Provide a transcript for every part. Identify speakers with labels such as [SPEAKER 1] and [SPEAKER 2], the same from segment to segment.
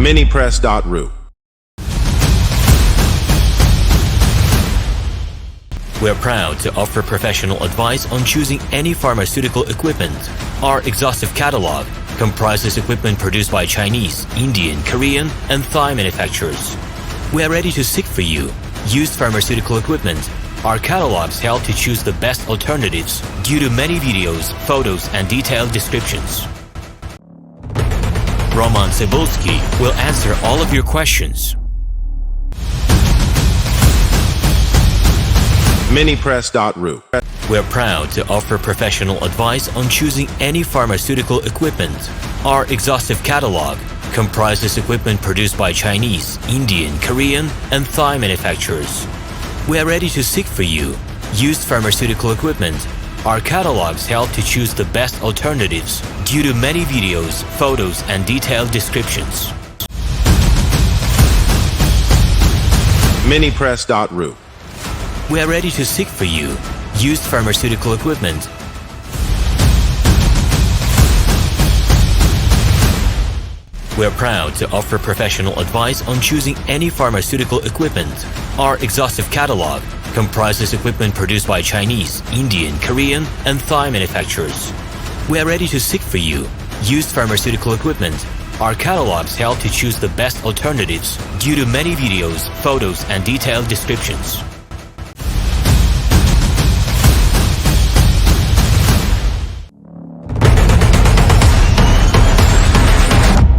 [SPEAKER 1] Minipress.ru.
[SPEAKER 2] We're proud to offer professional advice on choosing any pharmaceutical equipment. Our exhaustive catalog comprises equipment produced by Chinese, Indian, Korean, and Thai manufacturers. We are ready to seek for you used pharmaceutical equipment. Our catalogs help to choose the best alternatives due to many videos, photos, and detailed descriptions. RomanTsibulsky will answer all of your questions.
[SPEAKER 1] Minipress.ru.
[SPEAKER 2] We're proud to offer professional advice on choosing any pharmaceutical equipment. Our exhaustive catalog comprises equipment produced by Chinese, Indian, Korean, and Thai manufacturers. We are ready to seek for you used pharmaceutical equipment. Our catalogs help to choose the best alternatives due to many videos, photos, and detailed descriptions.
[SPEAKER 1] Minipress.ru.
[SPEAKER 2] We are ready to seek for you used pharmaceutical equipment. We're proud to offer professional advice on choosing any pharmaceutical equipment. Our exhaustive catalog comprises equipment produced by Chinese, Indian, Korean, and Thai manufacturers. We are ready to seek for you used pharmaceutical equipment. Our catalogs help to choose the best alternatives due to many videos, photos, and detailed descriptions.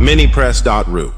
[SPEAKER 1] Minipress.ru.